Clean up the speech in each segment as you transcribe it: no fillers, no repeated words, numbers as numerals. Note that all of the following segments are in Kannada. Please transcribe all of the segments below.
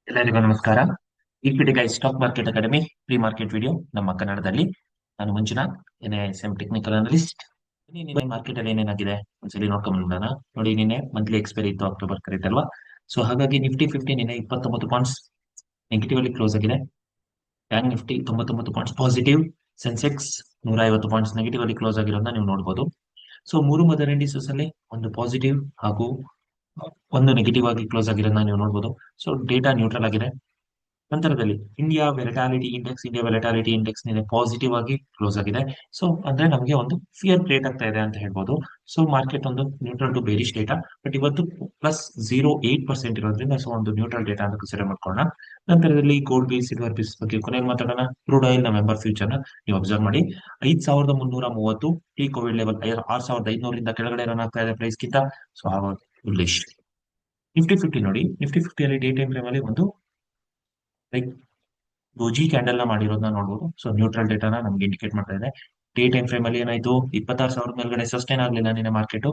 ಎಲ್ಲರಿಗೂ ನಮಸ್ಕಾರ. Equity guys stock market academy pre market video ನಮ್ಮ ಕನ್ನಡದಲ್ಲಿ. ನಾನು ಮಂಜುನಾಥ್, NISM ಟೆಕ್ನಿಕಲ್ ಅನಲಿಸ್ಟ್. ನಿನ್ನೆ ಮಾರ್ಕೆಟ್ ಅಲ್ಲಿ ಏನೇನಾಗಿದೆ ಒಂದ್ಸಲಿ ನೋಡ್ಕೊಂಡ್ ಬಂದ್ಬಿಡೋಣ. ನೋಡಿ, ನಿನ್ನೆ ಮಂತ್ಲಿ ಎಕ್ಸ್ಪೈರಿ ಇತ್ತು, ಅಕ್ಟೋಬರ್ ಕರೆಕ್ಟ್ ಅಲ್ವಾ? ಸೊ ಹಾಗಾಗಿ ನಿಫ್ಟಿ ನಿನ್ನೆ 29 ಪಾಯಿಂಟ್ಸ್ ನೆಗೆಟಿವ್ ಅಲ್ಲಿ ಕ್ಲೋಸ್ ಆಗಿದೆ. Bank Nifty 99 points positive. Sensex 150 points negative ಅಲ್ಲಿ ಕ್ಲೋಸ್ ಆಗಿರೋದನ್ನ ನೀವು ನೋಡಬಹುದು. ಸೊ ಮೂರು ಮದರ್ ಇಂಡಿಸಸ್ ಅಲ್ಲಿ ಒಂದು ಪಾಸಿಟಿವ್ ಹಾಗೂ ಒಂದು ನೆಗೆಟಿವ್ ಆಗಿ ಕ್ಲೋಸ್ ಆಗಿರೋದನ್ನ ನೀವು ನೋಡಬಹುದು. ಸೊ ಡೇಟಾ ನ್ಯೂಟ್ರಲ್ ಆಗಿದೆ. ನಂತರದಲ್ಲಿ ಇಂಡಿಯಾ ವೆಲಟಾಲಿಟಿ ಇಂಡೆಕ್ಸ್ ನಿನ್ನೆ ಪಾಸಿಟಿವ್ ಆಗಿ ಕ್ಲೋಸ್ ಆಗಿದೆ. ಸೊ ಅಂದ್ರೆ ನಮಗೆ ಒಂದು ಫಿಯರ್ ಕ್ರಿಯೇಟ್ ಆಗ್ತಾ ಇದೆ ಅಂತ ಹೇಳ್ಬೋದು. ಸೊ ಮಾರ್ಕೆಟ್ ಒಂದು neutral to bearish data, but ಇವತ್ತು +0.8% ಇರೋದ್ರಿಂದ ಸೊ ಒಂದು ನ್ಯೂಟ್ರಲ್ ಡೇಟಾ ಅಂತ ಕನ್ಸಿಡರ್ ಮಾಡ್ಕೊಳ್ಳೋಣ. ನಂತರದಲ್ಲಿ ಗೋಲ್ಡ್ ಬೇಸ್, ಸಿಲ್ವರ್ ಬೇಸ್ ಬಗ್ಗೆ ಕೊನೆಯಲ್ಲಿ ಮಾತಾಡೋಣ. ಕ್ರೂಡ್ ಆಯಿಲ್ ನವೆಂಬರ್ ಫ್ಯೂಚರ್ ನ ನೀವು ಅಬ್ಸರ್ವ್ ಮಾಡಿ. 5,330 ಪ್ರೀ ಕೋವಿಡ್ ಲೆವೆಲ್ 6,500 ಕೆಳಗಡೆ ರನ್ ಆಗ್ತಾ ಇದೆ ಪ್ರೈಸ್ ಗಿಂತ. So bullish. ನಿಫ್ಟಿ ನೋಡಿ, ನಿಫ್ಟಿ ಅಲ್ಲಿ ಡೇ ಟೈಮ್ ಫ್ರೇಮ್ ಅಲ್ಲಿ ಒಂದು ಲೈಕ್ ಡೋಜಿ ಕ್ಯಾಂಡಲ್ ನ ಮಾಡಿರೋದನ್ನ ನೋಡಬಹುದು. ಸೊ ನ್ಯೂಟ್ರಲ್ ಡೇಟಾನ ನಮ್ಗೆ ಇಂಡಿಕೇಟ್ ಮಾಡ್ತಾ ಇದೆ. ಡೇ ಟೈಮ್ ಫ್ರೇಮ್ ಅಲ್ಲಿ ಏನಾಯ್ತು, 26,000 ಮೇಲ್ಗಡೆ ಸಸ್ಟೈನ್ ಆಗ್ಲಿಲ್ಲ ನಿನ್ನೆ ಮಾರ್ಕೆಟ್.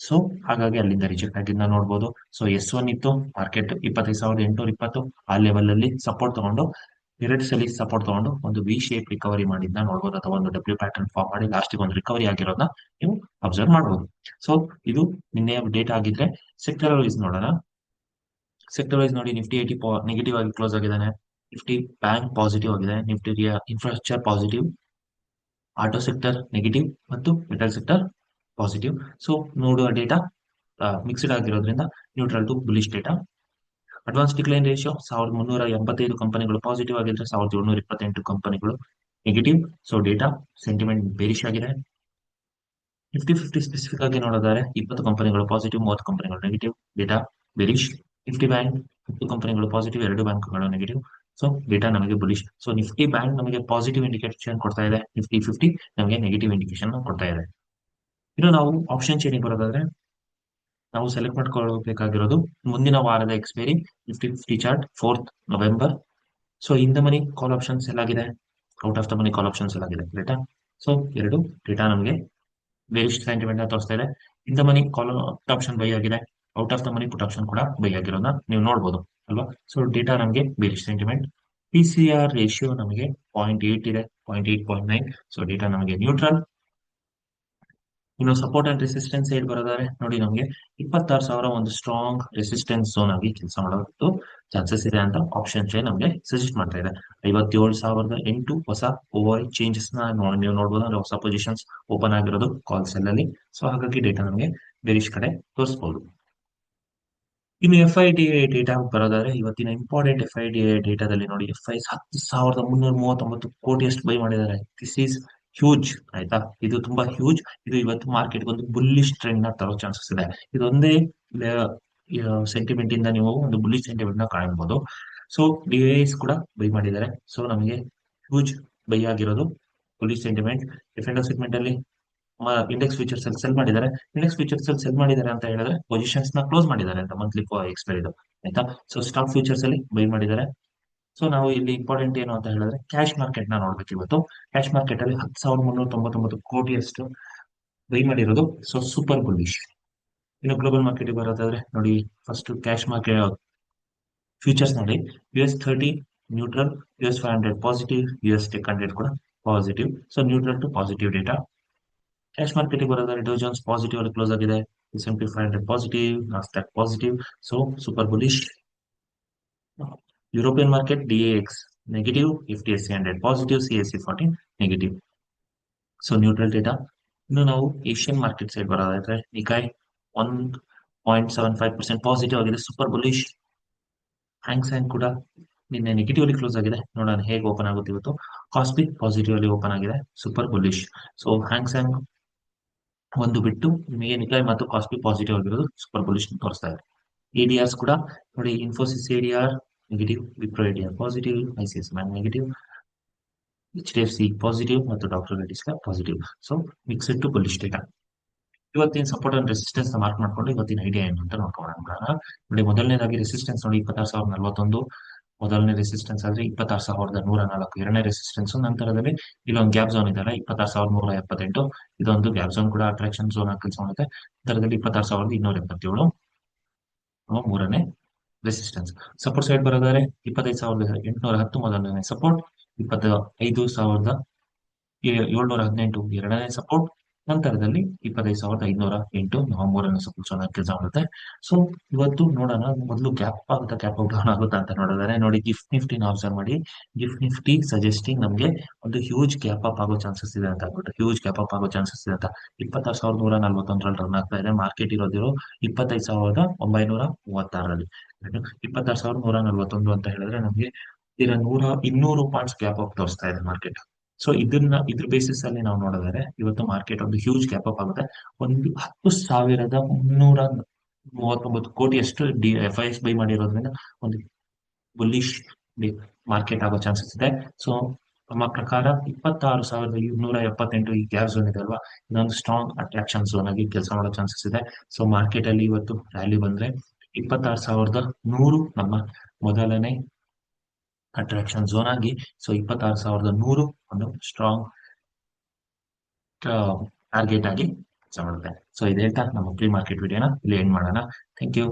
ಸೊ ಹಾಗಾಗಿ ಅಲ್ಲಿಂದ ರಿಜೆಕ್ಟ್ ಆಗಿದ್ದ ನೋಡಬಹುದು. ಸೊ S1 ಇತ್ತು ಮಾರ್ಕೆಟ್ 25,820 ಆ ಲೆವೆಲ್ ಅಲ್ಲಿ ಸಪೋರ್ಟ್ ತಗೊಂಡು, ಎರಡು ಸಲ ಸಪೋರ್ಟ್ ತಗೊಂಡು ಒಂದು ವಿ ಶೇಪ್ ರಿಕವರಿ ಮಾಡಿದ್ನ ನೋಡಬಹುದು, ಅಥವಾ ಒಂದು ಡಬ್ಲ್ಯೂ ಪ್ಯಾಟರ್ನ್ ಫಾರ್ಮ್ ಮಾಡಿ ಲಾಸ್ಟ್ ಒಂದು ರಿಕವರಿ ಆಗಿರೋದನ್ನ ನೀವು ಅಬ್ಸರ್ವ್ ಮಾಡಬಹುದು. ಸೊ ಇದು ನಿನ್ನೆ ಡೇಟಾ ಆಗಿದ್ರೆ ಸೆಕ್ಟರ್ ವೈಸ್ ನೋಡೋಣ. ಸೆಕ್ಟರ್ ವೈಸ್ ನೋಡಿ, ನಿಫ್ಟಿ 80 ನೆಗೆಟಿವ್ ಆಗಿ ಕ್ಲೋಸ್ ಆಗಿದ್ದಾನೆ. ನಿಫ್ಟಿ ಬ್ಯಾಂಕ್ ಪಾಸಿಟಿವ್ ಆಗಿದೆ. Nifty infrastructure positive, auto sector negative ಮತ್ತು ಮೆಟಲ್ ಸೆಕ್ಟರ್ ಪಾಸಿಟಿವ್. ಸೊ ನೋಡುವ ಡೇಟಾ ಮಿಕ್ಸ್ಡ್ ಆಗಿರೋದ್ರಿಂದ neutral to bullish data. Advance decline ratio 1,385 ಕಂಪನಿಗಳು ಪಾಸಿಟಿವ್ ಆಗಿದ್ರೆ 1,728 ಕಂಪನಿಗಳು negative. So data sentiment bearish ಆಗಿದೆ. ನಿಫ್ಟಿ ಸ್ಪೆಸಿಫಿಕ್ ಆಗಿ ನೋಡೋದಾದ್ರೆ 20 ಕಂಪನಿಗಳು ಪಾಸಿಟಿವ್, 30 ಕಂಪನಿಗಳು negative. Data bearish. Nifty bank 10 ಕಂಪನಿಗಳು ಪಾಸಿಟಿವ್, 2 ಬ್ಯಾಂಕ್ಗಳು ನೆಗೆಟಿವ್. ಸೊ ಡೇಟಾ ನಮಗೆ ಬುಲಿಶ್. ಸೊ ನಿಫ್ಟಿ ಬ್ಯಾಂಕ್ ನಮಗೆ ಪಾಸಿಟಿವ್ ಇಂಡಿಕೇಶನ್ ಕೊಡ್ತಾ ಇದೆ, ನಿಫ್ಟಿ 50 ನಮಗೆ ನೆಗೆಟಿವ್ ಇಂಡಿಕೇಶನ್ ಕೊಡ್ತಾ ಇದೆ. ಇನ್ನು ನಾವು ಆಪ್ಷನ್ ಚೈನಿಗೆ ಬರೋದಾದ್ರೆ ನಾವು ಸೆಲೆಕ್ಟ್ ಮಾಡ್ಕೊಳ್ಬೇಕಾಗಿರೋದು ಮುಂದಿನ ವಾರದ expiry Nifty chart 4th November. So in the money call options ಎಲ್ಲಾಗಿದೆ, out of the money call options ಎಲ್ಲಾಗಿದೆ ಡೇಟಾ. ಸೊ ಎರಡು ಡೇಟಾ ನಮಗೆ ಬೇರಿಶ್ ಸೆಂಟಿಮೆಂಟ್ ತೋರಿಸ್ತಾ ಇದೆ. In the money call option buy ಆಗಿದೆ, out of the money put option ಕೂಡ ಬೈ ಆಗಿರೋದನ್ನ ನೀವು ನೋಡಬಹುದು ಅಲ್ವಾ. ಸೊ ಡೇಟಾ ನಮಗೆ ಬೇರಿಶ್ ಸೆಂಟಿಮೆಂಟ್. PCR ರೇಷಿಯೋ ನಮಗೆ 0.8 ಇದೆ, 0.8, 0.9. ಸೊ ಡೇಟಾ ನಮಗೆ ನ್ಯೂಟ್ರಲ್. ಇನ್ನು ಸಪೋರ್ಟ್ ಅಂಡ್ ರೆಸಿಸ್ಟೆನ್ಸ್ ಸೈಡ್ ಬರೋದಾದ್ರೆ ನೋಡಿ, ನಮಗೆ 26,000 ಒಂದು ಸ್ಟ್ರಾಂಗ್ ರೆಸಿಸ್ಟೆನ್ಸ್ ಝೋನ್ ಆಗಿ ಕೆಲಸ ಮಾಡೋದು ಚಾನ್ಸಸ್ ಇದೆ ಅಂತ ಆಪ್ಷನ್ ಚೈನ್ ನಮಗೆ ಸಜೆಸ್ಟ್ ಮಾಡ್ತಾ ಇದೆ. 57,008 ಹೊಸ ಓವರ್ ಚೇಂಜಸ್ ನೀವು ನೋಡಬಹುದು, ಅಂದ್ರೆ ಹೊಸ ಪೊಸಿಷನ್ಸ್ ಓಪನ್ ಆಗಿರೋದು ಕಾಲ್ ಸೆಲ್ ಅಲ್ಲಿ. ಸೊ ಹಾಗಾಗಿ ಡೇಟಾ ನಮಗೆ ಬೇರಿಶ್ ಕಡೆ ತೋರಿಸಬಹುದು. ಇನ್ನು FIDA ಡೇಟಾ ಬರೋದಾದ್ರೆ ಇವತ್ತಿನ ಇಂಪಾರ್ಟೆಂಟ್ FIDA ಡೇಟಾದಲ್ಲಿ ನೋಡಿ, FIs 10,339 ಕೋಟಿಯಷ್ಟು ಬೈ ಮಾಡಿದ್ದಾರೆ. ದಿಸ್ ಈಸ್ ಹ್ಯೂಜ್, ಆಯ್ತಾ. ಇದು ತುಂಬಾ ಹ್ಯೂಜ್. ಇದು ಇವತ್ತು ಮಾರ್ಕೆಟ್ ಒಂದು ಬುಲ್ಲಿಶ್ ಟ್ರೆಂಡ್ ನ ತರೋ ಚಾನ್ಸಸ್ ಇದೆ. ಇದೊಂದೇ ಸೆಂಟಿಮೆಂಟ್ ಇಂದ ನೀವು ಒಂದು ಬುಲ್ಲಿಶ್ ಸೆಂಟಿಮೆಂಟ್ ನ ಕಾಣಬಹುದು. ಸೊ DIs ಕೂಡ ಬೈ ಮಾಡಿದ್ದಾರೆ. ಸೊ ನಮಗೆ ಹ್ಯೂಜ್ ಬೈ ಆಗಿರೋದು ಬುಲ್ಲಿಶ್ ಸೆಂಟಿಮೆಂಟ್. ಡಿಫೆಂಡರ್ ಸೆಗ್ಮೆಂಟ್ ಅಲ್ಲಿ ಇಂಡೆಕ್ಸ್ ಫ್ಯೂಚರ್ಸ್ ಅಲ್ಲಿ ಸೆಲ್ ಮಾಡಿದ್ದಾರೆ. ಇಂಡೆಕ್ಸ್ ಫ್ಯೂಚರ್ಸ್ ಅಲ್ಲಿ ಸೆಲ್ ಮಾಡಿದ್ದಾರೆ ಅಂತ ಹೇಳಿದ್ರೆ ಪೊಸಿಷನ್ಸ್ ನ ಕ್ಲೋಸ್ ಮಾಡಿದ್ದಾರೆ ಅಂತ ಮಂತ್ಲಿ ಎಕ್ಸ್ಪೈರಿ ಇದು, ಆಯ್ತಾ. ಸೊ ಸ್ಟಾಕ್ ಫ್ಯೂಚರ್ಸ್ ಅಲ್ಲಿ ಬೈ ಮಾಡಿದ್ದಾರೆ. ಸೊ ನಾವು ಇಲ್ಲಿ ಇಂಪಾರ್ಟೆಂಟ್ ಏನು ಅಂತ ಹೇಳಿದ್ರೆ ಕ್ಯಾಶ್ ಮಾರ್ಕೆಟ್ ನ ನೋಡ್ಬೇಕು ಇವತ್ತು. ಕ್ಯಾಶ್ ಮಾರ್ಕೆಟ್ ಅಲ್ಲಿ 10,399 ಕೋಟಿಯಷ್ಟು ಬೈ ಮಾಡಿರೋದು. So super bullish. ಇನ್ನು ಗ್ಲೋಬಲ್ ಮಾರ್ಕೆಟ್ ಬರೋದಾದ್ರೆ ನೋಡಿ, ಫಸ್ಟ್ ಕ್ಯಾಶ್ ಮಾರ್ಕೆಟ್ ಫ್ಯೂಚರ್ಸ್ ನೋಡಿ, US30 neutral, US500 positive, US Tech 100 ಕೂಡ positive. So neutral to positive data. Cash market ಬರೋದಾದ್ರೆ ಡೋ ಜೋನ್ಸ್ ಪಾಸಿಟಿವ್ ಅಲ್ಲಿ ಕ್ಲೋಸ್ ಆಗಿದೆ, S&P 500 positive, Nasdaq positive. So super bullish. European market DAX negative, FTSE 100 positive, CAC 40 negative. So neutral data. ಇನ್ನು ನಾವು ಏಷ್ಯನ್ ಮಾರ್ಕೆಟ್ ಸೈಡ್ ಬರೋದಾದ್ರೆ ನಿಕಾಯ್ 1.75% ಪಾಸಿಟಿವ್ ಆಗಿದೆ, ಸೂಪರ್ ಬುಲಿಶ್. ಹ್ಯಾಂಗ್ ಕೂಡ ನಿನ್ನೆ ನೆಗೆಟಿವ್ ಅಲ್ಲಿ ಕ್ಲೋಸ್ ಆಗಿದೆ, ನೋಡೋಣ ಹೇಗೆ ಓಪನ್ ಆಗುತ್ತೆ ಇವತ್ತು. ಕಾಸ್ಪಿ ಪಾಸಿಟಿವ್ ಅಲ್ಲಿ ಓಪನ್ ಆಗಿದೆ, ಸೂಪರ್ ಬುಲಿಶ್. ಸೊ ಹ್ಯಾಂಗ್ ಒಂದು ಬಿಟ್ಟು ನಿಮಗೆ ನಿಕಾಯ್ ಮತ್ತು ಕಾಸ್ಪಿ ಪಾಸಿಟಿವ್ ಆಗಿರೋದು ಸೂಪರ್ ಬುಲಿಶ್ ತೋರಿಸ್ತಾ ಇದೆ. ADRs ಕೂಡ ನೋಡಿ, Infosys ADR negative, Wipro ADR positive, ICICI bank negative, HDFC positive ಮತ್ತು doctor Reddy's positive. So mixed to bullish data. ಇವತ್ತಿನ ಸಪೋರ್ಟ್ ಅಂಡ್ ರೆಸಿಸ್ಟೆನ್ಸ್ ಮಾರ್ಕ್ ಮಾಡ್ಕೊಂಡು ಇವತ್ತಿನ ಐಡಿಯಾ ಏನು ಅಂತ ನೋಡ್ಕೊಳ್ಳೋಣ. ನೋಡಿ, ಮೊದಲನೇದಾಗಿ ರೆಸಿಸ್ಟೆನ್ಸ್ ನೋಡಿ 26,041 ಮೊದಲನೇ ರೆಸಿಸ್ಟೆನ್ಸ್ ಆದ್ರೆ 26,104 ಎರಡನೇ ರೆಸಿಸ್ಟೆನ್ಸ್. ನಂತರದಲ್ಲಿ ಇಲ್ಲೊಂದು ಗ್ಯಾಪ್ ಝೋನ್ ಇದೆಲ್ಲ 26,178, ಇದೊಂದು ಗ್ಯಾಪ್ ಝೋನ್ ಕೂಡ ಅಟ್ರಾಕ್ಷನ್ ಝೋನ್ ಆಗಿ ಕೆಲಸ ಮಾಡುತ್ತೆ. ನಂತರದಲ್ಲಿ 26,277 ಮೂರನೇ ರೆಸಿಸ್ಟೆನ್ಸ್. ಸಪೋರ್ಟ್ ಸೈಡ್ ಬರೋದಾದ್ರೆ 25,810 ಮೊದಲನೇ ಸಪೋರ್ಟ್, 25,718 ಎರಡನೇ ಸಪೋರ್ಟ್, ನಂತರದಲ್ಲಿ 25,508 ನಾವು ಮೂರನೇ ಸಪೋರ್ಟ್ ಚೆನ್ನಾಗಿ ಕೆಲಸ ಮಾಡುತ್ತೆ. ಸೊ ಇವತ್ತು ನೋಡೋಣ, ಮೊದಲು ಗ್ಯಾಪ್ ಆಗುತ್ತಾ ಗ್ಯಾಪ್ ಡೌನ್ ಆಗುತ್ತಾ ಅಂತ ನೋಡಿದ್ರೆ ನೋಡಿ, ಗಿಫ್ಟ್ ನಿಫ್ಟಿನ ಅಬ್ಸರ್ವ್ ಮಾಡಿ. ಗಿಫ್ಟ್ ನಿಫ್ಟಿ ಸಜೆಸ್ಟಿಂಗ್ ನಮಗೆ ಒಂದು ಹ್ಯೂಜ್ ಗ್ಯಾಪ್ ಅಪ್ ಆಗೋ ಚಾನ್ಸಸ್ ಇದೆ ಅಂತ ಆಗ್ಬಿಟ್ಟು, ಹ್ಯೂಜ್ ಗ್ಯಾಪ್ ಅಪ್ ಆಗೋ ಚಾನ್ಸಸ್ ಇದೆ ಅಂತ. 26,141ರಲ್ಲಿ ರನ್ ಆಗ್ತಾ ಇದೆ. ಮಾರ್ಕೆಟ್ ಇರೋದಿರೋ 25,936ರಲ್ಲಿ. 26,141 ಅಂತ ಹೇಳಿದ್ರೆ ನಮಗೆ ಇದರ 200 ಪಾಯಿಂಟ್ಸ್ ಗ್ಯಾಪ್ ಅಪ್ ತೋರಿಸ್ತಾ ಇದೆ ಮಾರ್ಕೆಟ್. ಸೊ ಇದ್ರ ಬೇಸಿಸ್ ಅಲ್ಲಿ ನಾವು ನೋಡಿದರೆ ಇವತ್ತು ಮಾರ್ಕೆಟ್ ಒಂದು ಹ್ಯೂಜ್ ಗ್ಯಾಪ್ ಅಪ್ ಆಗುತ್ತೆ. ಒಂದು 10,339 ಕೋಟಿಯಷ್ಟು FIS ಬೈ ಮಾಡಿರೋದ್ರಿಂದ ಒಂದು ಬುಲ್ಲಿಶ್ ಮಾರ್ಕೆಟ್ ಆಗೋ ಚಾನ್ಸಸ್ ಇದೆ. ಸೊ ನಮ್ಮ ಪ್ರಕಾರ 26,278 ಈ ಗ್ಯಾಪ್ ಝೋನ್ ಇದೆ ಅಲ್ವಾ, ಇದೊಂದು ಸ್ಟ್ರಾಂಗ್ ಅಟ್ರಾಕ್ಷನ್ ಝೋನ್ ಆಗಿ ಕೆಲಸ ಮಾಡೋ ಚಾನ್ಸಸ್ ಇದೆ. ಸೊ ಮಾರ್ಕೆಟ್ ಅಲ್ಲಿ ಇವತ್ತು ರ್ಯಾಲಿ ಬಂದ್ರೆ 26,100 ನಮ್ಮ ಮೊದಲನೇ ಅಟ್ರಾಕ್ಷನ್ ಝೋನ್ ಆಗಿ, ಸೊ 26,100 ಒಂದು ಸ್ಟ್ರಾಂಗ್ ಟಾರ್ಗೆಟ್ ಆಗಿ ಕೆಲಸ ಮಾಡುತ್ತೆ. ಸೊ ಇದು ಹೇಳ್ತಾ ನಮ್ಮ ಪ್ರೀ ಮಾರ್ಕೆಟ್ ವಿಡಿಯೋನ ಇಲ್ಲಿ ಎಂಡ್ ಮಾಡೋಣ. Thank you.